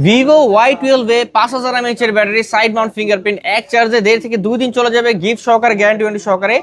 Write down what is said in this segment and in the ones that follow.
Vivo Y12 এ 5000 mAh এর battery, side mount fingerprint, এক চার্জে 1.5 থেকে 2 দিন চলে যাবে, গিফট সহকারে, গ্যারান্টি ওয়ারেন্টি সহকারে।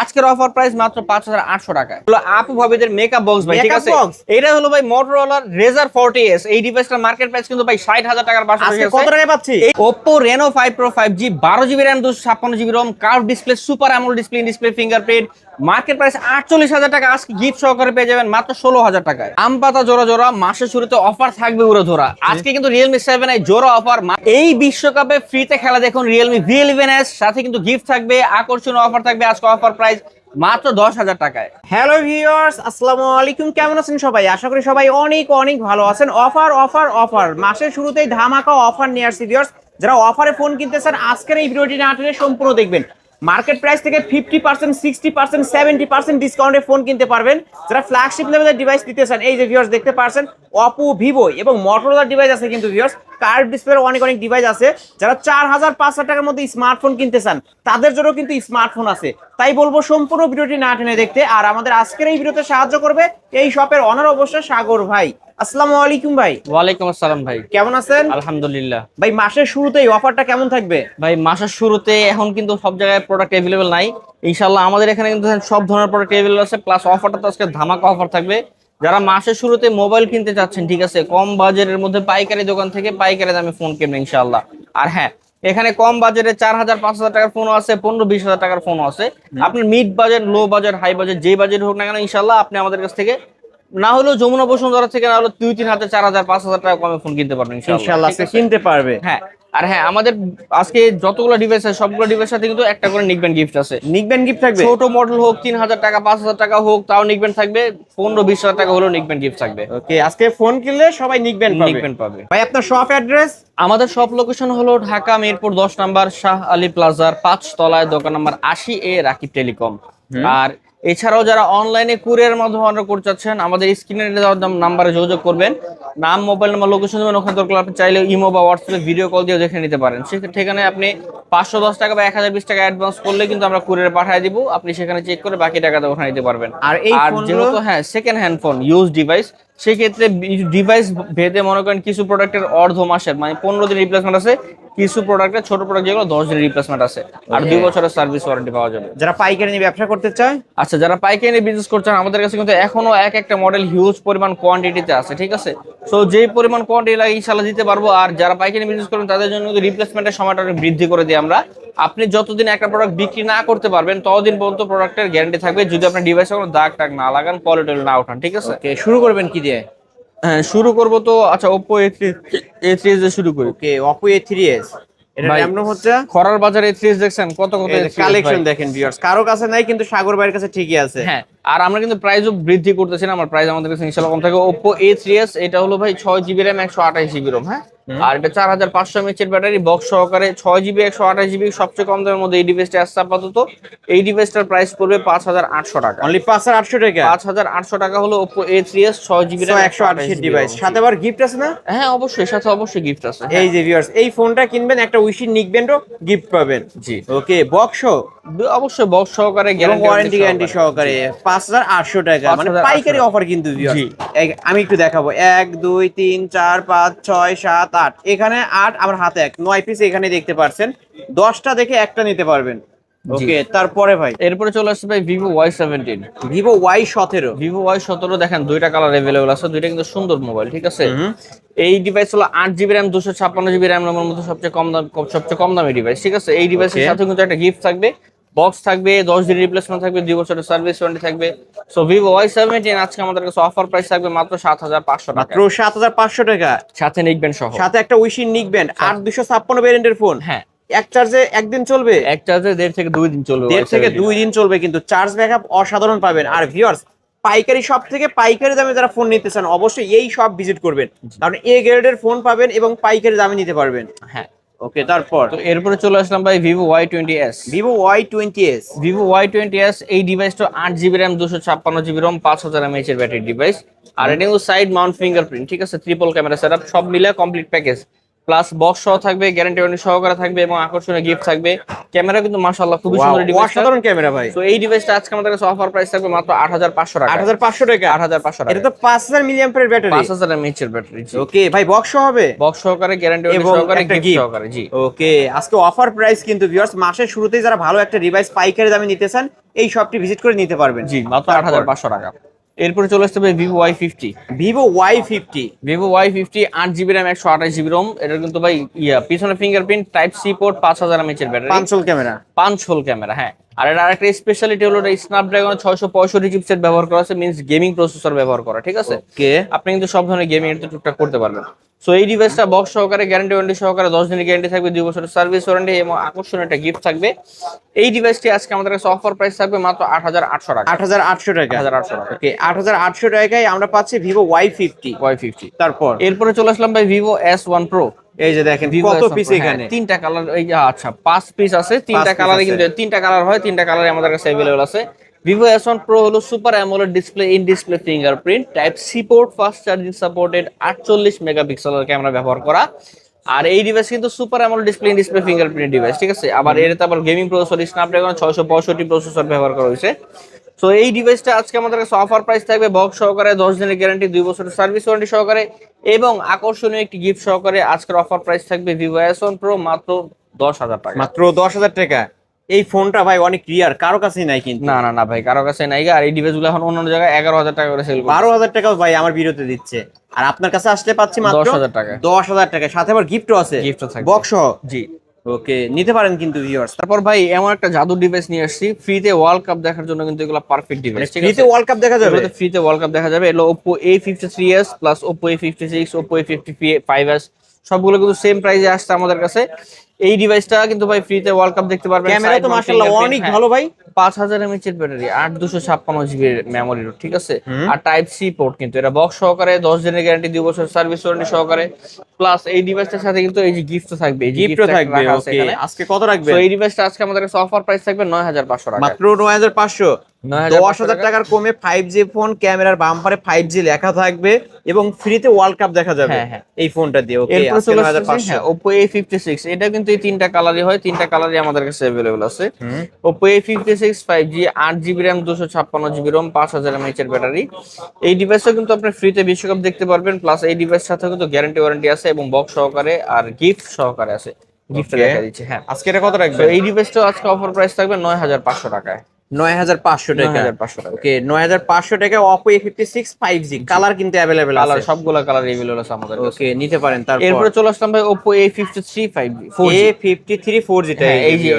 আজকের অফার প্রাইস মাত্র 5800 টাকায়। হলো আপু ভাবিদের মেকআপ বক্স ভাই, ঠিক আছে? এটা হলো ভাই Motorola Razr 40s। এই ডিভাইসটার মার্কেট প্রাইস কিন্তু ভাই 60000 টাকার পাশাপাশি আছে। কত টাকায় পাচ্ছি? Oppo Reno 5 Pro 5G 12GB RAM 256GB ROM, curve display, super AMOLED display fingerprint, market price 48000 টাকা। আজকে গিফট সহকারে পেয়ে যাবেন মাত্র 16000 টাকায়। আম পাতা জোড়া জোড়া, মাসের শুরুতে অফার থাকবে উড়ো ধরা। আজকে কিন্তু Realme 7 এ জোড়া অফার। এই বিশ্বকাপে ফ্রিতে খেলা দেখুন Realme V11s, সাথে কিন্তু গিফট থাকবে, আকর্ষণীয় অফার থাকবে। আজকে অফার প্রাইস মাত্র 10000 টাকায়। হ্যালো ভিউয়ার্স, আসসালামু আলাইকুম। কেমন আছেন সবাই? আশা করি সবাই অনেক অনেক ভালো আছেন। অফার অফার অফার, মাসের শুরুতেই ধামাকা অফার নিয়ে আসছি ভিউয়ার্স। যারা অফারে ফোন কিনতে চান আজকের এই ভিডিওটি না টেনে সম্পূর্ণ দেখবেন। মার্কেট প্রাইস থেকে 50%, 60%, 70% ডিসকাউন্টে ফোন কিনতে পারবেন। যারা ফ্ল্যাগশিপ লেভেলের ডিভাইস নিতে চান, এই যে ভিউয়ার্স দেখতে পাচ্ছেন Oppo, Vivo এবং Motorola ডিভাইস আছে কিন্তু ভিউয়ার্স। কার্ভ ডিসপ্লের অনেক অনেক ডিভাইস আছে। যারা 4000-5000 টাকার মধ্যে স্মার্টফোন কিনতে চান তাদের জন্য কিন্তু স্মার্টফোন আছে। তাই বলবো সম্পূর্ণ ভিডিওটি না টেনে দেখতে। আর আমাদের আজকের এই ভিডিওতে সাহায্য করবে এই শপের অনার অবশ্যই সাগর ভাই। আসসালামু আলাইকুম ভাই। ওয়ালাইকুম আসসালাম ভাই, কেমন আছেন? আলহামদুলিল্লাহ। ভাই মাসের শুরুতেই অফারটা কেমন থাকবে? ভাই মাসের শুরুতে এখন কিন্তু সব জায়গায় প্রোডাক্ট अवेलेबल নাই। ইনশাআল্লাহ আমাদের এখানে কিন্তু সব ধরনের প্রোডাক্ট अवेलेबल আছে, প্লাস অফারটা তো আজকে ধামাকা অফার থাকবে। যারা মাসের শুরুতে মোবাইল কিনতে চাচ্ছেন, ঠিক আছে, কম বাজেটের মধ্যে পাইকারি দোকান থেকে পাইকারি দামে ফোন কিনবেন ইনশাআল্লাহ। আর হ্যাঁ, এখানে কম বাজেটে 4000-5000 টাকার ফোনও আছে, 15-20 হাজার টাকার ফোনও আছে। আপনার mid budget, low budget, high budget, যেই বাজেট হোক না কেন ইনশাআল্লাহ আপনি আমাদের কাছ থেকে, না হলেও যমুনা বসুন্ধরা থেকে, না হলো 2-3 হাতে 4000-5000 টাকা কমে ফোন কিনতে পারবেন ইনশাআল্লাহ ঠিক আছে? কিনতে পারবে। হ্যাঁ, আর হ্যাঁ, আমাদের আজকে যতগুলো ডিভাইস আছে সবগুলো ডিভাইসের সাথে কিন্তু একটা করে নিকবেন গিফট আছে। নিকবেন গিফট থাকবে। ছোট মডেল হোক, 3000 টাকা, 5000 টাকা হোক, তাও নিকবেন থাকবে। 15-20 হাজার টাকা হলেও নিকবেন গিফট থাকবে। ওকে, আজকে ফোন কিনলে সবাই নিকবেন পাবে। নিকবেন পাবে। ভাই আপনার শপ অ্যাড্রেস? আমাদের শপ লোকেশন হলো ঢাকা মিরপুর 10 নাম্বার শাহ আলী প্লাজার 5 তলায়, দোকান নাম্বার 80A, রাকিব টেলিকম। আর এছাড়াও যারা অনলাইনে কুরিয়ারের মাধ্যমে অর্ডার করতে চাচ্ছেন, আমাদের স্ক্রিনে দেওয়া নাম্বারে যোগাযোগ করবেন। নাম, মোবাইল নাম্বার, লোকেশন দেবেন, ওখানে দরকার আপনি চাইলে ইমো বা হোয়াটসঅ্যাপে ভিডিও কল দিয়ে দেখে নিতে পারেন। সেখানে আপনি 510 টাকা বা 1020 টাকা অ্যাডভান্স করলে কিন্তু আমরা কুরিয়ারে পাঠিয়ে দিব। আপনি সেখানে চেক করে বাকি টাকাটা ওখানে নিতে পারবেন। আর এই যেহেতু হ্যাঁ second hand phone, use device, সেক্ষেত্রে ডিভাইস ভেদে মনে করেন কিছু প্রোডাক্টের অর্ধ মাসের মানে 15 দিন রিপ্লেসমেন্ট আছে, কিছু প্রোডাক্টের ছোট প্রোডাক্ট যেগুলো 10 দিনের রিপ্লেসমেন্ট আছে, আর 2 বছরের সার্ভিস ওয়ারেন্টি পাওয়া যাবে। যারা পাইকারি নিয়ে ব্যবসা করতে চায়, আচ্ছা, যারা পাইকারি বিজনেস করছেন আমাদের কাছে কিন্তু এখনো এক একটা মডেল হিউজ পরিমাণ কোয়ান্টিটিতে আছে, ঠিক আছে? সো যেই পরিমাণ কোয়ান্টিটি লাগে ইনশাআল্লাহ দিতে পারবো। আর যারা পাইকারি বিজনেস করেন তাদের জন্য কিন্তু রিপ্লেসমেন্টের সময়টা বৃদ্ধি করে দিই আমরা। আপনি যতদিন একটা প্রোডাক্ট বিক্রি না করতে পারবেন ততদিন পর্যন্ত প্রোডাক্টের গ্যারান্টি থাকবে, যদি আপনার ডিভাইসে কোনো দাগ টাগ না লাগান, কোয়ালিটি না ওঠান, ঠিক আছে? ওকে, শুরু করবেন কি দিয়ে? হ্যাঁ, শুরু করবো তো আচ্ছা Oppo A3s দিয়ে শুরু করি। ওকে, Oppo A3s। এটা দাম হচ্ছে খরার বাজারে A3s দেখছেন কত কত কালেকশন দেখেন ভিউয়ার্স, কারো কাছে নাই কিন্তু সাগর ভাইয়ের কাছে ঠিকই আছে। হ্যাঁ, আর আমরা কিন্তু প্রাইসও বৃদ্ধি করতেছি না, আমার প্রাইস আমাদের কাছে ইনশাআল্লাহ কম থাকে। Oppo A3s এটা হলো ভাই 6GB RAM 128GB ROM। হ্যাঁ, আর এটা 4500 mAh এর ব্যাটারি, বক্স সহকারে, 6GB 128GB। সবচেয়ে কম দামের মধ্যে এই ডিভাইসটা আসছে আপাতত। এই ডিভাইসটার প্রাইস পড়বে 5800 টাকা। অনলি 5800 টাকা। 5800 টাকা হলো Oppo A3s 6GB RAM 128 device, সাথে আবার গিফট আছে না? হ্যাঁ অবশ্যই, সাথে অবশ্যই গিফট আছে। এই যে ভিউয়ার্স, এই ফোনটা কিনবেন একটা উইশি নিকবেন্ডও গিফট পাবেন। জি, ওকে, বক্স অবশ্যই বক্স সহকারে, গ্যারান্টি সহকারে 5800 টাকা, মানে পাইকারি অফার কিন্তু ভিউয়ার্স। আমি একটু দেখাবো, 1 2 3 4 5 6 7 8, এখানে 8, আমার হাতে 1, 9 পিস এখানে দেখতে পাচ্ছেন। 10টা দেখে একটা নিতে পারবেন। ওকে, তারপরে ভাই এরপরে চলে আসছে ভাই Vivo Y17। Vivo Y17। Vivo Y17 দেখেন দুইটা কালার अवेलेबल আছে, দুইটা কিন্তু সুন্দর মোবাইল, ঠিক আছে? এই ডিভাইস হলো 8GB RAM 256GB RAM এর মধ্যে সবচেয়ে কম দামি ডিভাইস, ঠিক আছে? এই ডিভাইসের সাথে কিন্তু একটা গিফট থাকবে, বক্স থাকবে, 10 দিনের রিপ্লেসমেন্ট থাকবে, 2 বছরের সার্ভিস ওয়ারেন্টি থাকবে। সো Vivo Y17 আজকে আমাদের কাছে অফার প্রাইস থাকবে মাত্র 7500 টাকা। মাত্র 7500 টাকা, সাথে নিকবেন সহ, সাথে একটা উইশি নিকবেন্ড। 8256 ভেরিয়েন্টের ফোন। হ্যাঁ, এক চার্জে একদিন চলবে, এক চার্জে 1.5 থেকে 2 দিন চলবে। 1.5 থেকে 2 দিন চলবে, কিন্তু চার্জ ব্যাকআপ অসাধারণ পাবেন। আর ভিউয়ার্স, পাইকারি শপ থেকে পাইকারি দামে যারা ফোন নিতে চান অবশ্যই এই শপ ভিজিট করবেন, কারণ এ গ্রেডের ফোন পাবেন এবং পাইকারি দামে নিতে পারবেন। হ্যাঁ, ওকে, তারপর তো এরপরে চলে আসলাম ভাই Vivo Y20s। Vivo Y20s। Vivo Y20s এই ডিভাইসটা 8GB RAM 256GB ROM 5000 mAh এর ব্যাটারি ডিভাইস। আর এটা কিন্তু সাইড মাউন্ট ফিঙ্গারপ্রিন্ট, ঠিক আছে? ট্রিপল ক্যামেরা সেটআপ, সব মিলে কমপ্লিট প্যাকেজ। প্লাস বক্স সহ থাকবে, গ্যারান্টি ওয়ারেন্টি সহকারে থাকবে এবং আকর্ষণীয় গিফট থাকবে। ক্যামেরা কিন্তু মাশাআল্লাহ খুবই সুন্দর ডিভাইস, অসাধারণ ক্যামেরা ভাই। তো এই ডিভাইসটা আজকে আমাদের কাছে অফার প্রাইস থাকবে মাত্র 8500 টাকা। 8500 টাকা, 8500 টাকা। এটা তো 5000 মিলিঅ্যাম্পিয়ার ব্যাটারি, 5000 এমএএইচ এর ব্যাটারি। ওকে ভাই, বক্স হবে, বক্স সহকারে, গ্যারান্টি ওয়ারেন্টি সহকারে, গিফট সহকারে। জি ওকে, আজকে অফার প্রাইস কিন্তু ভিউয়ার্স, মাসের শুরুতেই যারা ভালো একটা ডিভাইস পাইকারি দামে নিতে চান এই শপটি ভিজিট করে নিতে পারবেন। জি মাত্র 8500 টাকা। এরপরে চলে আসতে হবে Vivo Y50। Vivo Y50, Vivo Y50 8GB RAM 128GB ROM। এটা কিন্তু ভাই পিছনে fingerprint, type C port, 5000 mAh এর battery, 5 hole camera, 5 hole camera. হ্যাঁ, আর এর আরেকটা স্পেশালিটি হলো এটা স্ন্যাপড্রাগন 665 চিপসেট ব্যবহার করা আছে, মিন্স গেমিং প্রসেসর ব্যবহার করা, ঠিক আছে? ওকে, আপনি কিন্তু সব ধরনের গেমিং এর টুকটাক করতে পারবেন। সো এই ডিভাইসটা বক্স সহকারে, গ্যারান্টি ওয়ারেন্টি সহকারে, 10 দিনের গ্যারান্টি থাকবে, 2 বছরের সার্ভিস ওয়ারেন্টি এবং আকর্ষণীয় একটা গিফট থাকবে। এই ডিভাইসটি আজকে আমাদের কাছে অফার প্রাইস থাকবে মাত্র 8800 টাকা। 8800 টাকা, 8800 টাকা। ওকে, 8800 টাকায় আমরা পাচ্ছি ভিভো Y50। Y50। তারপর এরপরে চলে আসলাম ভাই ভিভো S1 Pro। এই যে দেখেন Vivo কত S1 পিস Pro, এখানে, তিনটা কালার, এই যে আচ্ছা 5 পিস আছে, তিনটা 5 কালারে piece কিন্তু, তিনটা কালার হয়, তিনটা কালারে আমাদের কাছে अवेलेबल আছে। Vivo S1 Pro হলো super AMOLED display, in display fingerprint, type C port, fast charging supported, 48 মেগাপিক্সেলের ক্যামেরা ব্যবহার করা। আর এই ডিভাইস কিন্তু super AMOLED display, in display fingerprint device, ঠিক আছে? আবার এটাতে আবার গেমিং প্রসেসর স্ন্যাপড্রাগন 665 প্রসেসর ব্যবহার করা হয়েছে। তো এই ডিভাইসটা আজকে আমাদের কাছে অফার প্রাইস থাকবে বক্স সহকারে, 10 দিনের গ্যারান্টি, 2 বছরের সার্ভিস ওয়ারেন্টি সহকারে এবং আকর্ষণীয় একটি গিফট সহকারে। আজকের অফার প্রাইস থাকবে Vivo S1 Pro মাত্র 10000 টাকা। মাত্র 10000 টাকা। এই ফোনটা ভাই অনেক রিয়ার, কারো কাছেই নাই কিন্তু। না না না ভাই, কারো কাছে নাই গা। আর এই ডিভাইসগুলো এখন অন্য জায়গায় 11000 টাকা করে সেল করে, 12000 টাকাও ভাই আমার ভিডিওতে দিচ্ছে, আর আপনার কাছে আসলে পাচ্ছি মাত্র 10000 টাকা। 10000 টাকা, সাথে আবার গিফটও আছে, গিফটও থাকবে, বক্স সহ। জি। ওকে, নিতে পারেন কিন্তু ভিউয়ার্স। তারপর ভাই এমন একটা জাদুর ডিভাইস নিয়ে আসছি, ফ্রিতে ওয়ার্ল্ড কাপ দেখার জন্য কিন্তু এগুলো পারফেক্ট ডিভাইস, ঠিক আছে? ফ্রিতে ওয়ার্ল্ড কাপ দেখা যাবে, ফ্রিতে ওয়ার্ল্ড কাপ দেখা যাবে। এগুলো Oppo A53s plus Oppo A56, Oppo A55s সবগুলো কিন্তু সেম প্রাইসে আসছে আমাদের কাছে। এই ডিভাইসটা কিন্তু ভাই ফ্রিতে ওয়ার্ল্ড কাপ দেখতে পারবেন। ক্যামেরা তো মাশাআল্লাহ অনেক ভালো ভাই, 5000 mAh এর ব্যাটারি, 8256GB মেমোরি, ঠিক আছে? আর টাইপ সি পোর্ট কিন্তু, এটা বক্স সহকারে, 10 দিনের গ্যারান্টি, 2 বছর সার্ভিস ওয়ারেন্টি সহকারে। প্লাস এই ডিভাইসটার সাথে কিন্তু এই যে গিফটও থাকবে, এই যে গিফটও gift থাকবে। রাখা আছে ওকে, এখানে। আজকে কত রাখবে? তো এই ডিভাইসটা আজকে আমাদের কাছে অফার প্রাইস থাকবে 9500 টাকা। মাত্র 9500। 10000 টাকার কমে 5G ফোন, ক্যামেরার বাম্পারে 5G লেখা থাকবে এবং ফ্রিতে ওয়ার্ল্ড কাপ দেখা যাবে এই ফোনটা দিয়ে। ওকে, এরপর আজকে চলে 9500। হ্যাঁ, Oppo A56, এটা কিন্তু এই তিনটা কালারই হয়, তিনটা কালারই আমাদের কাছে अवेलेबल আছে। Oppo A56 5G 8GB RAM 256GB ROM 5000 mAh এর ব্যাটারি। এই ডিভাইসটা কিন্তু আপনি ফ্রিতে বিশ্বকাপ দেখতে পারবেন, প্লাস এই ডিভাইস সাথে কিন্তু গ্যারান্টি ওয়ারেন্টি আছে এবং বক্স সহকারে আর গিফট সহকারে আছে, গিফট দেখা দিচ্ছে। হ্যাঁ, আজকে এটা কত রাখবে? তো এই ডিভাইসটা আজকে অফার প্রাইস থাকবে 9500 টাকায়। 9500 টাকা। 9500 টাকা। ওকে, 9500 টাকা Oppo A56 5G, কালার কিন্তু अवेलेबल কালার আছে, সবগুলা কালার अवेलेबल আছে আমাদের কাছে। ওকে, নিতে পারেন। তারপর এরপরে চলে আসলাম ভাই Oppo A53 5G 4G। A53 4G টা, হ্যাঁ, এই যে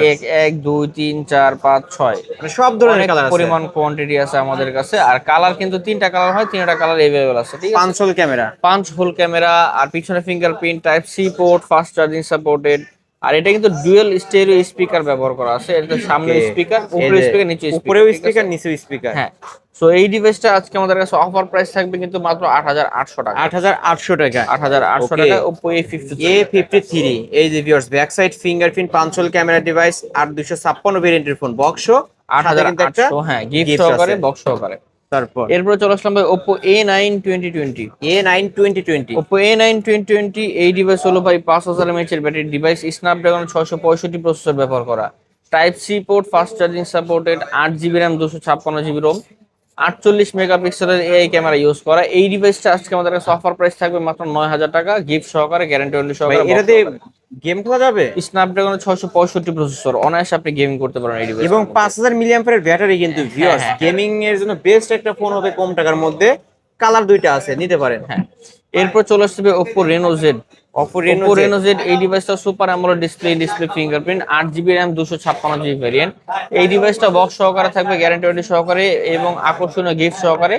1 2 3 4 5 6 মানে সব ধরনের অনেক কালার আছে, পরিমাণ কোয়ান্টিটি আছে আমাদের কাছে। আর কালার কিন্তু তিনটা কালার হয়, তিনটা কালার अवेलेबल আছে, ঠিক আছে? 5 হোল ক্যামেরা, 5 হোল ক্যামেরা, আর পিছনে fingerprint, type C port, fast charging supported. আর এটা কিন্তু ডুয়াল স্টেরিও স্পিকার ব্যবহার করা আছে। এটা সামনে স্পিকার, উপরে স্পিকার, নিচে স্পিকার, উপরেও স্পিকার, নিচেও স্পিকার। হ্যাঁ, সো এই ডিভাইসটা আজকে আমাদের কাছে অফার প্রাইস থাকবে কিন্তু মাত্র 8800 টাকা। 8800 টাকা। 8800 টাকা Oppo A53। A53, এই যে viewers, back side fingerprint, 5 hole camera device, আর 256 ভেরিয়েন্টের ফোন, বক্স 8800, হ্যাঁ, গিফট সহকারে, বক্স সহকারে। তারপর এরপর চলে আসলাম ভাই Oppo A9 2020। A9 2020, Oppo A9 2020 এই ডিভাইস হলো ভাই 5000 mAh এর ব্যাটারি ডিভাইস, স্ন্যাপড্রাগন 665 প্রসেসর ব্যবহার করা, type C port, fast charging supported, 8GB RAM 256GB ROM, 48 মেগাপিক্সেলের এআই ক্যামেরা ইউজ করা। এই ডিভাইসটা আজকে আমাদের কাছে অফার প্রাইস থাকবে মাত্র 9000 টাকা, গিফট সহকারে, গ্যারান্টি ওয়ারেন্টি ভাই সহকারে। এটাতে গেম খেলা যাবে স্ন্যাপড্রাগন 665 প্রসেসর, অনায়াসে আপনি গেমিং করতে পারেন এই ডিভাইস। এবং 5000 মিলিঅ্যাম্পিয়ারের ব্যাটারি কিন্তু ভিউয়ার্স, হ্যাঁ। গেমিং এর জন্য বেস্ট একটা ফোন হবে কম টাকার মধ্যে। কালার দুইটা আছে, নিতে পারেন। হ্যাঁ, এরপর চলে আসবে Oppo Reno Z। Oppo Reno Z এই ডিভাইসটা super AMOLED display fingerprint, 8GB RAM 256GB variant. এই ডিভাইসটা বক্স সহকারে থাকবে, গ্যারান্টি ওয়ারেন্টি সহকারে এবং আকর্ষণীয় গিফট সহকারে।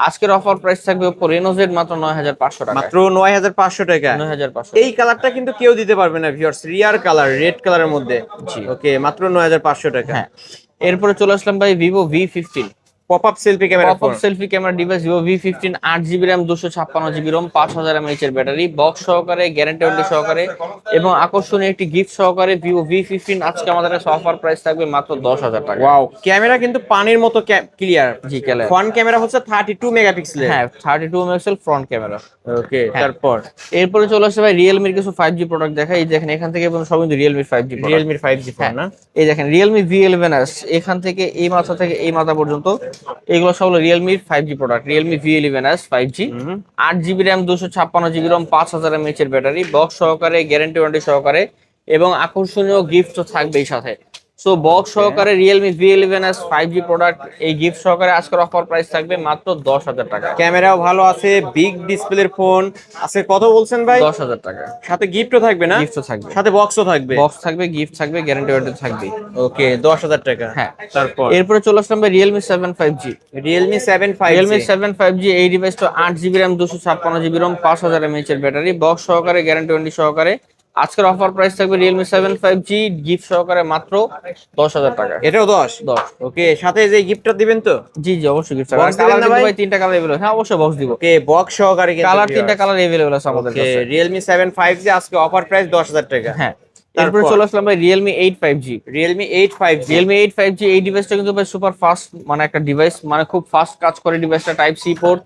আজকের অফার প্রাইস থাকবে Oppo Reno Z মাত্র 9500 টাকা। মাত্র 9500 টাকা। 9500। এই কালারটা কিন্তু কেউ দিতে পারবে না ভিউয়ার্স, রিয়ার কালার, রেড কালারের মধ্যে। জি। ওকে, মাত্র 9500 টাকা। হ্যাঁ, এরপরে চলে আসলাম ভাই Vivo V15। Pop up selfie camera pop up selfie camera device Vivo V15 8GB RAM 256GB ROM 5000 mAh এর ব্যাটারি বক্স সহকারে গ্যারান্টি ওয়ারেন্টি সহকারে এবং আকর্ষণীয় একটি গিফট সহকারে ভিভো V15 আজকে আমাদের কাছে অফার প্রাইস থাকবে মাত্র 10,000 টাকা। ওয়াও, ক্যামেরা কিন্তু পানির মতো ক্লিয়ার। জি ক্লিয়ার। ফ্রন্ট ক্যামেরা হচ্ছে 32 মেগাপিক্সেলের। হ্যাঁ 32 মেগাপিক্সেল ফ্রন্ট ক্যামেরা। ওকে, হ্যাঁ। তারপর এরপরে চলে আসছে ভাই রিয়েলমির কিছু 5G প্রোডাক্ট দেখাই। এই দেখেন এখান থেকে সব কিন্তু রিয়েলমির 5G প্রোডাক্ট। রিয়েলমির 5G ফোন না? এই দেখেন রিয়েলমি V11s এখান থেকে এই মাথা থেকে এই মাথা পর্যন্ত এগুলো সব হলো রিয়েলমির 5G product. Realme V11s 5G 8GB RAM 256GB ROM 5000 mAh এর ব্যাটারি বক্স সহকারে গ্যারান্টি ওয়ারেন্টি সহকারে এবং আকর্ষণীয় গিফট তো থাকবেই সাথে। সো বক্স সহকারে রিয়েলমি V11s 5G প্রোডাক্ট এই গিফট সহকারে আজকের অফার প্রাইস থাকবে মাত্র 10,000 টাকা। ক্যামেরাও ভালো আছে, বিগ ডিসপ্লের ফোন আছে। কত বলছেন ভাই? 10,000 টাকা। সাথে গিফটও থাকবে না? গিফটও থাকবে, সাথে বক্সও থাকবে। বক্স থাকবে, গিফট থাকবে, গ্যারান্টি ওয়ারেন্টি থাকবে। ওকে, 10,000 টাকা। হ্যাঁ, তারপর এরপরে চলে আসলাম ভাই Realme 7 5G। Realme 7 5G। Realme 7 5G এই ডিভাইসটা 8GB RAM 256GB ROM 5000 mAh এর ব্যাটারি বক্স সহকারে গ্যারান্টি ওয়ারেন্টি সহকারে আজকের অফার প্রাইস থাকবে রিয়েলমি 7 5G গিফট সহকারে মাত্র 10,000 টাকা। এটাও 10? ওকে, সাথে যে গিফটটা দিবেন তো? জি জি অবশ্যই গিফট Box আছে। দিবেন কালার না ভাই? ভাই তিনটা কালার अवेलेबल। হ্যাঁ অবশ্যই বক্স দিব। ওকে, বক্স সহকারে কিন্তু কালার viewers। তিনটা কালার अवेलेबल আছে আমাদের ওকে, কাছে। রিয়েলমি 7 5G আজকে অফার প্রাইস 10,000 টাকা। হ্যাঁ, এরপরে চলে আসলাম ভাই Realme 8 5G। Realme 8 5G। Realme 8 5G এই ডিভাইসটা কিন্তু ভাই সুপার ফাস্ট মানে একটা ডিভাইস, মানে খুব ফাস্ট কাজ করে ডিভাইসটা। টাইপ সি পোর্ট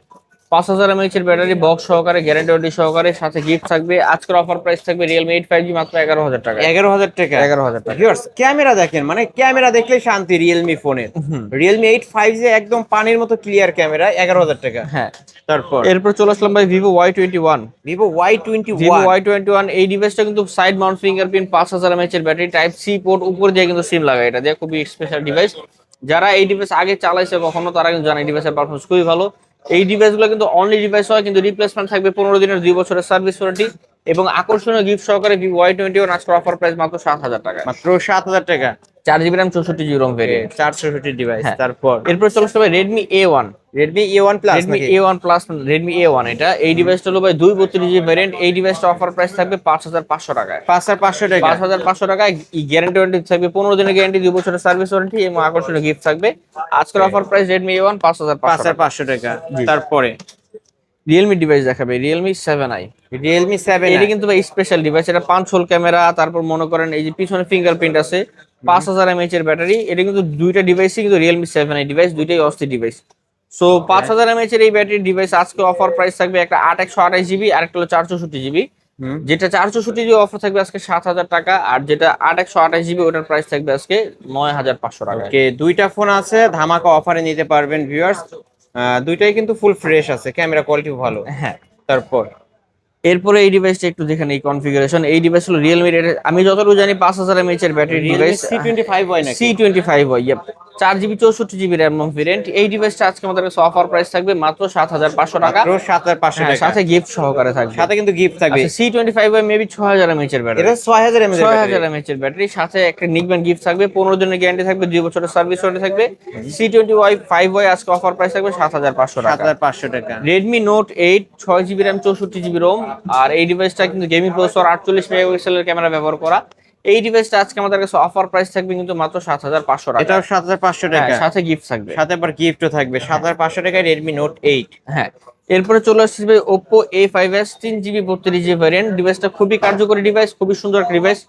5000 mAh এর ব্যাটারি বক্স সহকারে গ্যারান্টি ওয়ারেন্টি সহকারে সাথে গিফট থাকবে। আজকের অফার প্রাইস থাকবে রিয়েলমি 8 5G মাত্র 11,000 টাকা। 11,000 টাকা। 11,000 টাকা। ভিউয়ার্স, ক্যামেরা দেখেন, মানে ক্যামেরা দেখলে শান্তি রিয়েলমি ফোনের। রিয়েলমি 8 5G একদম পানির মতো ক্লিয়ার ক্যামেরা, 11,000 টাকা। হ্যাঁ, তারপর এরপর চলে আসলাম ভাই Vivo Y21। Vivo Y21। Vivo Y21 এই ডিভাইসটা কিন্তু সাইড মাউন্ট ফিঙ্গারপ্রিন্ট 5000 mAh এর ব্যাটারি টাইপ সি পোর্ট উপর দিয়ে কিন্তু সিম লাগায়। এটা দিয়ে খুবই স্পেশাল ডিভাইস। যারা এই ডিভাইস আগে চালাইছে কখনো তারা কিন্তু জানে এই ডিভাইসের পারফরম্যান্স খুবই ভালো। এই ডিভাইসগুলো কিন্তু অনলি ডিভাইস হয়, কিন্তু রিপ্লেসমেন্ট থাকবে 15 দিনের 2 বছরের সার্ভিস ওয়ারেন্টি এবং আকর্ষণীয় গিফট সহকারে ভিভো Y21 আজকের অফার প্রাইস মাত্র 7,000 টাকা। মাত্র 7,000 টাকা। 4GB RAM 64GB ROM variant. 460 device. হ্যাঁ। তারপর এরপর চলে আসবে Redmi A1। Redmi A1 plus Redmi নাকি? A1 প্লাস Redmi A1 এটা এই ডিভাইসটা হলো ভাই 232GB ভেরিয়েন্ট। এই ডিভাইসটা অফার প্রাইস থাকবে 5,500 টাকায়। 5,500 টাকা। 5,500 টাকায় গ্যারান্টি ওয়ারেন্টি থাকবে, 15 দিনের গ্যারান্টি, 2 বছরের সার্ভিস ওয়ারেন্টি এবং আকর্ষণীয় গিফট থাকবে। আজকের অফার প্রাইস Redmi A1 5,500 টাকা। 5,500 টাকা। জি। তারপরে রিয়েলমি ডিভাইস দেখাবে Realme 7i। রিয়েলমি 7 এটা কিন্তু ভাই স্পেশাল ডিভাইস। এটা 5 হোল ক্যামেরা, তারপর মনে করেন এই যে পিছনে ফিঙ্গারপ্রিন্ট আছে, 5000 mAh এর ব্যাটারি। এটা কিন্তু দুইটা ডিভাইসই কিন্তু Realme 7i ডিভাইস, দুইটাই অস্থির ডিভাইস। সো 5000 mAh এর এই ব্যাটারি ডিভাইস আজকে অফার প্রাইস থাকবে একটা 8/128GB আর একটা হলো 464GB। যেটা 464GB অফার থাকবে আজকে 7,000 টাকা, আর যেটা 8/128GB ওটার প্রাইস থাকবে আজকে 9,500 টাকা। ওকে, দুইটা ফোন আছে, ধামাকা অফারে নিতে পারবেন ভিউয়ার্স। দুইটাই কিন্তু ফুল ফ্রেশ আছে, ক্যামেরা কোয়ালিটি ভালো। হ্যাঁ, তারপর এরপরে এই ডিভাইসটা একটু দেখেন এই কনফিগারেশন। এই ডিভাইস হলো রিয়েলমি আমি যতটুকু জানি 5000 mAh এর ব্যাটারি ডিভাইস। C25 হয় নাকি? C25 হয়, 4GB 64GB RAM ভেরিয়েন্ট। এই ডিভাইসটা আজকে আমাদের কাছে অফার প্রাইস থাকবে মাত্র 7,500 টাকা। মাত্র 7,500 হ্যাঁ, টাকা। সাথে গিফট সহকারে থাকবে। সাথে কিন্তু গিফট থাকবে। C25 হয় মেবি 6000 mAh এর ব্যাটারি। এটা 6000 mAh এর 6000 mAh এর ব্যাটারি, সাথে একটা নিকবেন গিফট থাকবে, 15 দিনের গ্যারান্টি থাকবে, 2 বছরের সার্ভিস ওয়ারেন্টি থাকবে। C25 আজকে অফার প্রাইস থাকবে 7,500 টাকা। 7,500 টাকা। Redmi Note 8 6GB RAM 64GB ROM। আর এই ডিভাইসটা কিন্তু গেমিং প্রসেসর 48 মেগাপিক্সেলের ক্যামেরা ব্যবহার করা। এই ডিভাইসটা আজকে আমাদের কাছে অফার প্রাইস থাকবে কিন্তু মাত্র 7,500 টাকা। এটাও 7,500 টাকা। হ্যাঁ, সাথে গিফট থাকবে। সাথে আবার গিফটও থাকবে। 7,500 টাকায় Redmi Note 8। হ্যাঁ, এরপরে চলে আসছে ভাই Oppo A5s 3GB 32GB variant. ডিভাইসটা খুবই কার্যকরী ডিভাইস, খুবই সুন্দর একটা ডিভাইস।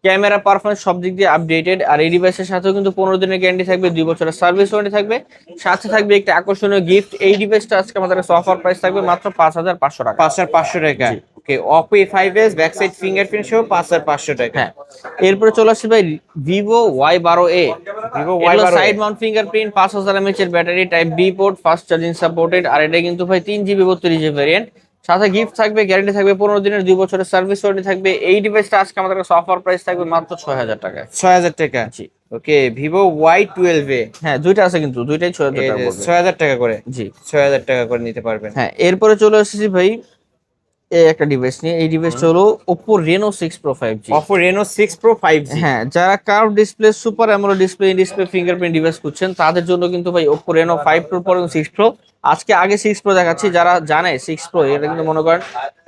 ক্যামেরা পারফরম্যান্স সব দিক দিয়ে আপডেটেড। আর এই ডিভাইসের সাথেও কিন্তু 15 দিনের গ্যারান্টি থাকবে, 2 বছরের সার্ভিস ওয়ারেন্টি থাকবে, সাথে থাকবে একটা আকর্ষণীয় গিফট। এই ডিভাইসটা আজকে আমাদের কাছে অফার প্রাইস থাকবে মাত্র 5,500 টাকা। 5,500 টাকা। ওকে, Oppo A5s back side fingerprint সহ 5,500 টাকা। হ্যাঁ, এরপরে চলে আসছে ভাই Vivo Y12a। Vivo এটা Y12a side mount fingerprint, 5000 mAh এর battery, type B port, fast charging supported. আর এটা কিন্তু ভাই 3GB 32GB ভ্যারিয়েন্ট, সাথে গিফট থাকবে, গ্যারান্টি থাকবে 15 দিনের, 2 বছরের সার্ভিস ওয়ারেন্টি থাকবে। এই ডিভাইসটা আজকে আমাদের কাছে অফার প্রাইস থাকবে মাত্র 6,000 টাকা। 6,000 টাকা। জি। ওকে, Vivo Y12a। হ্যাঁ, দুইটা আছে কিন্তু দুইটাই 6,000 টাকা পড়বে। 6,000 টাকা করে। জি। 6,000 টাকা করে নিতে পারবেন। হ্যাঁ, এরপরে চলে আসছি ভাই এই একটা ডিভাইস নিয়ে। এই ডিভাইসটা হলো Oppo Reno 6 Pro 5G। Oppo Reno 6 Pro 5G। হ্যাঁ, যারা curve display, super AMOLED display, in display fingerprint device খুঁজছেন তাদের জন্য কিন্তু ভাই Oppo Reno 5 Pro এবং 6 Pro। আজকে আগে 6 Pro দেখাচ্ছি। যারা জানে 6 Pro এটা কিন্তু মনে করেন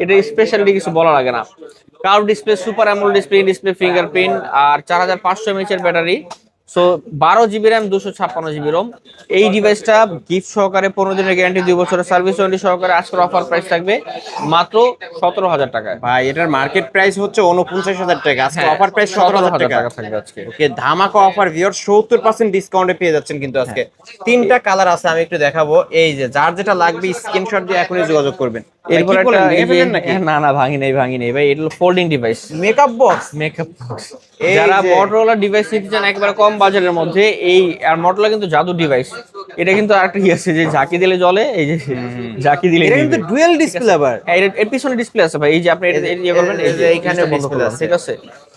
এটা স্পেশালি কিছু বলা লাগে না। Curve display, super AMOLED display, in display fingerprint আর 4,500 mAh এর battery. So 12 GB RAM 256 GB ROM. এই ডিভাইসটা গিফট সহকারে 15 দিনের গ্যারান্টি, 2 বছরের সার্ভিস ওয়ারেন্টি সহকারে আজকের অফার প্রাইস থাকবে মাত্র 17,000 টাকায়। ভাই এটার মার্কেট প্রাইস হচ্ছে 49,000 টাকা, আজকে হ্যাঁ, অফার প্রাইস 17,000 টাকা থাকবে আজকে। ওকে, ধামাকা অফার ভিউয়ার 70% ডিসকাউন্টে পেয়ে যাচ্ছেন কিন্তু আজকে। তিনটা কালার আছে, আমি একটু দেখাবো। এই যে যার যেটা লাগবে স্ক্রিনশট দিয়ে এখনই যোগাযোগ করবেন। এরপর কি একটা বলেন, এই নিয়ে যে ফেলেন নাকি? না না ভাঙি নেই ভাই, এটা হলো folding device, makeup box. Makeup box. এই যারা যে- মটোরোলা ডিভাইস নিতে চান একেবারে কম বাজেটের মধ্যে, এই আর মটোরোলা কিন্তু জাদু ডিভাইস। এটা কিন্তু আরেকটা কি আছে যে ঝাঁকি দিলে জ্বলে, এই যে ঝাঁকি দিলে এটা কিন্তু ডুয়েল ডিসপ্লে আবার। হ্যাঁ, এর পিছনে ডিসপ্লে আছে ভাই, এই যে আপনি এটা ইয়ে করবেন, এই যে এইখানে জিনিসটা বন্ধ ডিসপ্লে করবেন, আছে। ঠিক আছে?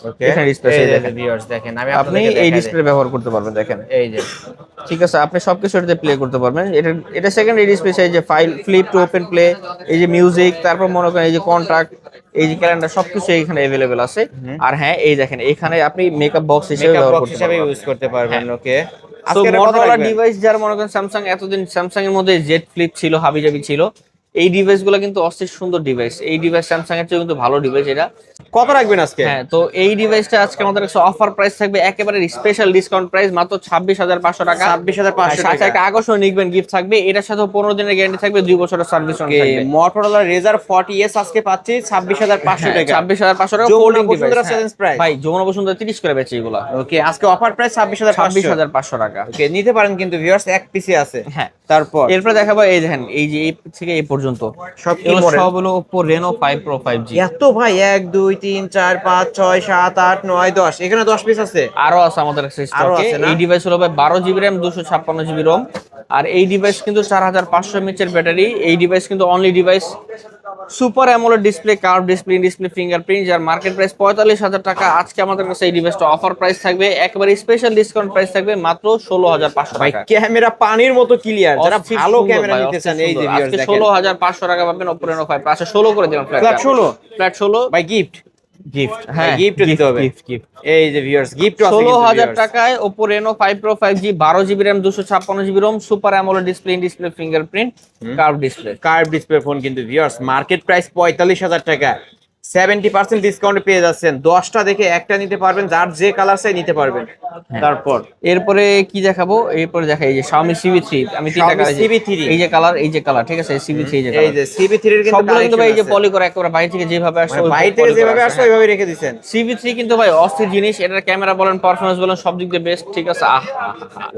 ওকে, এখানে ডিসপ্লে আছে, এই যে দেখেন। ভিউয়ার্স দেখেন, আমি আপনি আপনাদেরকে এই দেখাই ডিসপ্লে ব্যবহার করতে পারবেন, দেখেন। দিই। এই যে ঠিক আছে, আপনি সবকিছু এটাতে প্লে করতে পারবেন। এটা সেকেন্ডারি ডিসপ্লে, এই যে file flip to open play, এই যে মিউজিক, তারপর মনে করেন এই যে কন্টাক্ট, এই যে ক্যালেন্ডার, সবকিছু এখানে अवेलेबल আছে। আর হ্যাঁ, এই দেখেন এখানে আপনি মেকআপ বক্স হিসেবে মেকআপ ব্যবহার বক্স করতে হিসেবে পারবেন। ইউজ করতে পারবেন। ওকে, তো আজকে এটা কত মটোরোলা রাখবেন? ডিভাইস যারা মনে করেন স্যামসাং, এতদিন স্যামসাং এর মধ্যে জেড ফ্লিপ ছিল, হাবিজাবি ছিল, এই ডিভাইস গুলো কিন্তু অস্থির সুন্দর ডিভাইস। এই ডিভাইস স্যামসাং এর চেয়ে কিন্তু ভালো ডিভাইস এটা। কত রাখবেন আজকে? হ্যাঁ, তো এই ডিভাইসটা আজকে আমাদের কাছে অফার প্রাইস থাকবে একেবারে স্পেশাল ডিসকাউন্ট প্রাইস মাত্র 26,500 টাকা। 26,500 সাথে টাকা। একটা আকর্ষণীয় নিকবেন গিফট থাকবে, এটার সাথে 15 দিনের গ্যারান্টি থাকবে, 2 বছরের সার্ভিস ওয়ারেন্টি থাকবে। মটোরোলা রেজার 40s আজকে পাচ্ছি 26,500 টাকা। 26,500 টাকা Jamuna folding Bashundhara device. Challenge price. ভাই যমুনা বসুন্ধরা 30 করে বেচে এগুলা। ওকে, আজকে অফার প্রাইস 26,500। 26,500 টাকা। ওকে, নিতে পারেন কিন্তু ভিউয়ার্স, এক পিসি আছে। হ্যাঁ, তারপর এরপর দেখাবো এই দেখেন, এই যে এই থেকে এই পর্যন্ত সব কি এগুলো model? সব হলো Oppo Reno 5 Pro 5G। এত ভাই, 1 2 3 4 5 6 7 8 9 10, এখানে 10 পিস আছে। আরো আছে আমাদের কাছে আরো স্টকে। আছে না? এই ডিভাইস হলো ভাই 12 GB র্যাম 256 GB রোম। আর এই ডিভাইস কিন্তু 4500 mAh এর ব্যাটারি। এই ডিভাইস কিন্তু only device super AMOLED display, curve display, display fingerprint, যার মার্কেট প্রাইস 45,000 টাকা। আজকে আমাদের কাছে এই ডিভাইসটা অফার প্রাইস থাকবে, একেবারে স্পেশাল ডিসকাউন্ট প্রাইস থাকবে মাত্র 16,500 ভাই টাকা। ক্যামেরা পানির মতো ক্লিয়ার, যারা অস্থির ভালো সুন্দর ক্যামেরা ভাই, নিতে চান, অস্থির এই যে সুন্দর। ভিউয়ার্স আজকে দেখেন। 16,500 টাকা পাবেন Oppo Reno 5 Pro। আচ্ছা 16 করে দিলাম, ফ্ল্যাট 16 ফ্ল্যাট 16 ভাই, গিফট গিফট। হ্যাঁ, হ্যাঁ, গিফট দিতে হবে। গিফট। এই যে ভিউয়ার্স, গিফট আছে 16,000 টাকায় Oppo Reno 5 Pro 5G, 12 GB RAM 256 GB ROM, super AMOLED display, display fingerprint, curve display. Curve display phone কিন্তু ভিউয়ার্স, মার্কেট প্রাইস 45,000 টাকা, 70% ডিসকাউন্টে পেয়ে যাচ্ছেন। 10টা দেখে একটা নিতে পারবেন, যার যে কালার চাই নিতে পারবেন। তারপর এরপরে কি দেখাবো? এরপরে দেখা এই যে Xiaomi CB3, আমি তিনটা Xiaomi কালার, CB3 এই যে কালার, এই যে কালার, ঠিক আছে? CB3 এই যে এই কালার, যে CB3 এর কিন্তু সবগুলো কিন্তু ভাই এই যে collection পলি করা, একেবারে বাইরে থেকে যেভাবে আসছে আছে। ওই বাইরে থেকে poly করা যেভাবে আছে, আসছে হ্যাঁ। ওইভাবে রেখে দিয়েছেন। CB3 কিন্তু ভাই অস্থির জিনিস, এটার ক্যামেরা বলেন, পারফরম্যান্স বলেন, সব দিক দিয়ে বেস্ট, ঠিক আছে?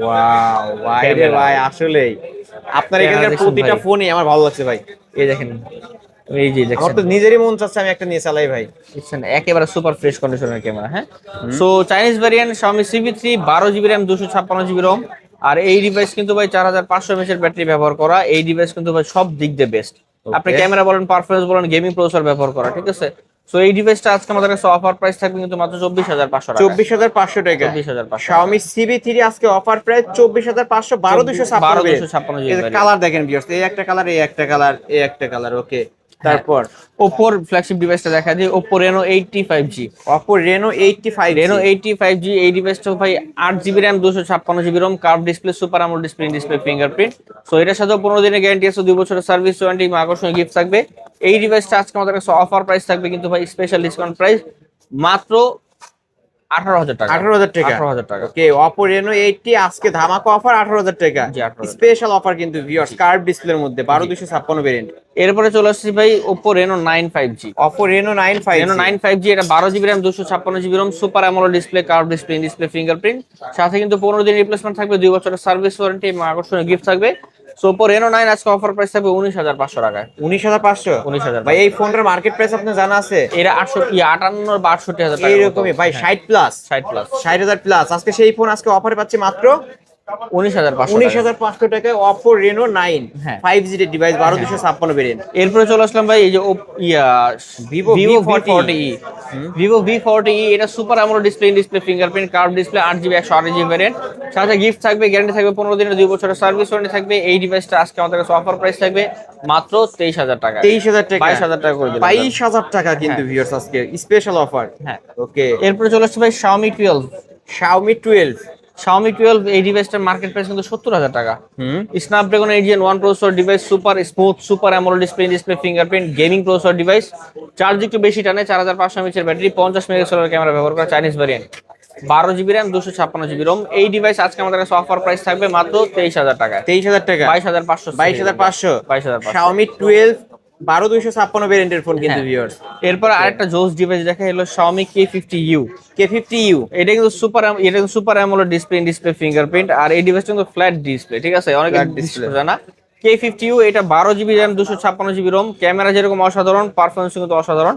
ওয়াও, ভাই রে Camera। ভাই, আসলেই আপনার Camera এখানকার দেখছেন প্রতিটা ভাই? ফোনই আমার ভালো লাগছে ভাই। এই দেখেন, এই যে আমার দেখছেন, তো নিজেরই মন চাচ্ছে আমি একটা নিয়ে চালাই ভাই। দেখছেন একেবারে সুপার ফ্রেশ কন্ডিশনের ক্যামেরা। হ্যাঁ, so Chinese variant Xiaomi CB3, 12 GB RAM 256 GB ROM. আর এই ডিভাইস কিন্তু ভাই 4500 mAh এর ব্যাটারি ব্যবহার করা। এই ডিভাইস কিন্তু ভাই সব দিক দিয়ে বেস্ট। আপনি ক্যামেরা বলেন, পারফরম্যান্স বলেন, গেমিং প্রসেসর ব্যবহার করা, ঠিক আছে? সো এই ডিভাইসটা আজকে আমাদের কাছে অফার প্রাইস থাকবে কিন্তু মাত্র 24,500 টাকা। 24,500 টাকা। 24,500 Xiaomi CB3 আজকে অফার প্রাইস 24,500, 12,256। এই যে কালার দেখেন ভিউয়ার্স, এই একটা কালার, এই একটা কালার, এই একটা কালার। ওকে, তারপর ওপ্পোর ফ্ল্যাগশিপ ডিভাইসটা দেখা দিই, Oppo Reno 80 5G। Oppo Reno 85, Reno 80 5G, এই ডিভাইসটা ভাই 8 GB RAM 256 GB ROM, curve display, super AMOLED display, display fingerprint. So এটার সাথে 15 দিনের গ্যারান্টি আছে, 2 বছরের সার্ভিস ওয়ারেন্টি, আকর্ষণীয় গিফট থাকবে। এই ডিভাইসটা আজকে আমাদের কাছে অফার প্রাইস থাকবে কিন্তু ভাই স্পেশাল ডিসকাউন্ট প্রাইস মাত্র 18,000 টাকা। 18,000 টাকা। 18,000 টাকা। ওকে, Oppo Reno 80 আজকে ধামাকা অফার 18,000 টাকা। জি, 18,000 স্পেশাল অফার কিন্তু ভিউয়ার্স, কার্ভ ডিসপ্লের মধ্যে 12,256 ভেরিয়েন্ট। এরপরে চলে আসছি ভাই Oppo Reno 9 5G। Oppo Reno 9 Reno 9 5G, এটা 12 GB RAM 256 GB ROM, super AMOLED display, curve display, display fingerprint, সাথে কিন্তু 15 দিন রিপ্লেসমেন্ট থাকবে, 2 বছরের সার্ভিস ওয়ারেন্টি এবং আকর্ষণীয় গিফট থাকবে। সো Oppo Reno 9 আজকে অফার প্রাইস থাকবে 19,500 টাকায়। 19,500। 19,000 ভাই এই ফোনটার মার্কেট প্রাইস আপনার জানা আছে? এরা 58 বা 68,000 টাকা এইরকমই ভাই, 60 প্লাস, 60 প্লাস 60,000 প্লাস। আজকে সেই ফোন আজকে অফারে পাচ্ছি মাত্র 19,500 19,500 টাকায় Oppo Reno 9 হ্যাঁ। 5G device, 12,256 variant. এরপরে চলে আসলাম ভাই এই যে Vivo V40e। Vivo V40e, এটা super AMOLED display, display fingerprint, curve display, 8GB 128GB variant, সাথে গিফট থাকবে, গ্যারান্টি থাকবে 15 দিনের, 2 বছরের সার্ভিস ওয়ারেন্টি থাকবে। এই ডিভাইসটা আজকে আমাদের কাছে অফার প্রাইস থাকবে মাত্র 23,000 টাকা। 23,000 টাকা, 22,000 টাকা করে দিলাম। 22,000 টাকা কিন্তু ভিউয়ার্স আজকে স্পেশাল অফার। হ্যাঁ, ওকে, এরপরে চলে আসছে ভাই Xiaomi 12। Xiaomi 12। Xiaomi 12 এই ডিভাইসটার মার্কেট প্রাইস কিন্তু 70,000 টাকা। Snapdragon 8 Gen 1 processor device, super smooth, super AMOLED display, display fingerprint, gaming processor device, charge একটু বেশি টানে, 4500 mAh এর ব্যাটারি, 50 মেগাপিক্সেলের ক্যামেরা ব্যবহার করা, Chinese variant. 12 GB RAM 256 GB ROM। এই ডিভাইস আজকে আমাদের কাছে অফার প্রাইস থাকবে মাত্র 23,000 টাকায়। 23,000 টাকা, 22,500, 22,500, 22,500। Xiaomi 12 12256 ভেরিয়েন্টের ফোন কিন্তু হ্যাঁ। ভিউয়ার্স। এরপর আরেকটা জোস ডিভাইস দেখা হলো Xiaomi K50U। K50U এটা কিন্তু সুপার অ্যামোলেড ডিসপ্লে ফিঙ্গারপ্রিন্ট, আর এই ডিভাইসটা কিন্তু ফ্ল্যাট ডিসপ্লে, ঠিক আছে, অনেকে Flat display। জানা। K50U এটা 12 GB RAM 256 GB ROM, camera যেরকম অসাধারণ, পারফরমেন্স কিন্তু অসাধারণ।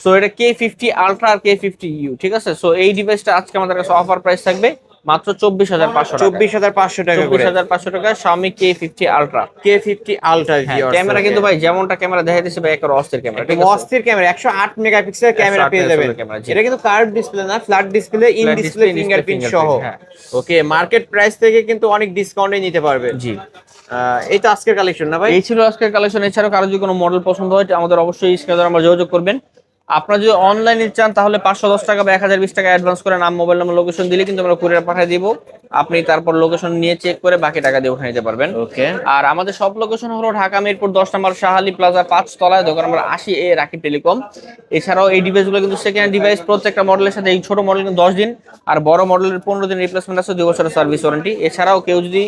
সো এটা K50 Ultra আর K50U, ঠিক আছে। সো এই ডিভাইসটা আজকে আমাদের কাছে অফার প্রাইস থাকবে মাত্র 24,500 টাকা। 24,500 টাকা করে 24,500 টাকা Xiaomi K50 Ultra। K50 Ultra হ্যাঁ, ভিউয়ার্স। ক্যামেরা কিন্তু ভাই যেমনটা ক্যামেরা দেখাইতেছে ভাই একটা অস্থির ক্যামেরা, ঠিক আছে। অস্থির ক্যামেরা, 108 মেগাপিক্সেলের ক্যামেরা 108 পেয়ে যাবেন। মেগাপিক্সেলের ক্যামেরা, জি। এটা কিন্তু কার্ভ ডিসপ্লে না, flat display, in Flat display display, fingerprint fingerprint, সহ। হ্যাঁ। ওকে, মার্কেট প্রাইস থেকে কিন্তু অনেক ডিসকাউন্টে নিতে পারবে। জি। এই তো আজকের কালেকশন না ভাই? এই ছিল আজকের কালেকশন। এছাড়াও কারো যদি কোনো মডেল পছন্দ হয় আমাদের অবশ্যই স্ক্রিনে আমরা যোগাযোগ করবেন। আপনারা যদি অনলাইনে চান তাহলে 510 টাকা বা 1020 টাকা অ্যাডভান্স করে নাম, মোবাইল নাম্বার, লোকেশন দিলে কিন্তু আমরা কুরিয়ার পাঠিয়ে দিব। আপনি তারপর লোকেশন নিয়ে চেক করে বাকি টাকা দিয়ে উঠে নিতে পারবেন। ওকে। আর আমাদের সব লোকেশন হলো ঢাকা মিরপুর 10 নম্বর শাহালি প্লাজা 5 তলায়, দোকান নম্বর 80A, রাকিব টেলিকম। এছাড়াও এই ডিভাইসগুলো কিন্তু সেকেন্ড ডিভাইস, প্রত্যেকটা মডেলের সাথে এই ছোট মডেল কিন্তু 10 দিন আর বড় মডেলের 15 দিন রিপ্লেসমেন্ট আছে, 2 বছরের সার্ভিস ওয়ারেন্টি। এছাড়াও কেউ যদি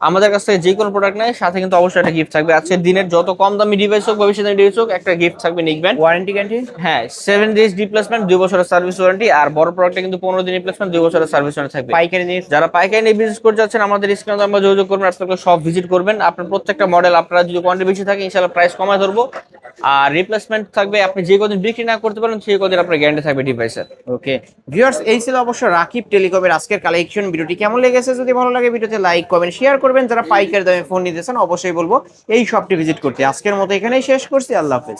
আমাদের কাছ থেকে যে কোনো প্রোডাক্ট নেয় সাথে কিন্তু অবশ্যই একটা গিফট থাকবে। আজকের দিনের যত কম দামি ডিভাইস হোক, ভবিষ্যৎ দামি ডিভাইস হোক, একটা গিফট থাকবে, নিকবেন। Warranty guarantee? হ্যাঁ, 7 days রিপ্লেসমেন্ট, 2 বছরের সার্ভিস ওয়ারেন্টি। আর বড় প্রোডাক্টে কিন্তু 15 দিন রিপ্লেসমেন্ট, 2 বছরের সার্ভিস ওয়ারেন্টি থাকবে। পাইকারি নিয়ে যারা পাইকারি নিয়ে বিজনেস করতে যাচ্ছেন আমাদের স্ক্রিনে নাম্বার যোগাযোগ করবেন, আপনারা সব ভিজিট করবেন। আপনার প্রত্যেকটা মডেল আপনারা যদি কোয়ান্টিটি বেশি থাকে ইনশাআল্লাহ প্রাইস কমায় ধরবো। আর রিপ্লেসমেন্ট থাকবে, আপনি যে কদিন বিক্রি না করতে পারেন সেই কদিন আপনার গ্যারান্টি থাকবে ডিভাইসের। ওকে ভিউয়ার্স, এই ছিল অবশ্য রাকিব টেলিকমের আজকের কালেকশন। ভিডিওটি কেমন লেগেছে যদি ভালো লাগে ভিডিওতে লাইক কমেন্ট শেয়ার করবেন। যারা পাইকারি দামে ফোন নিতেছেন অবশ্যই বলবো এই শপটি ভিজিট করতে। আজকের মতো এখানেই শেষ করছি, আল্লাহ হাফেজ।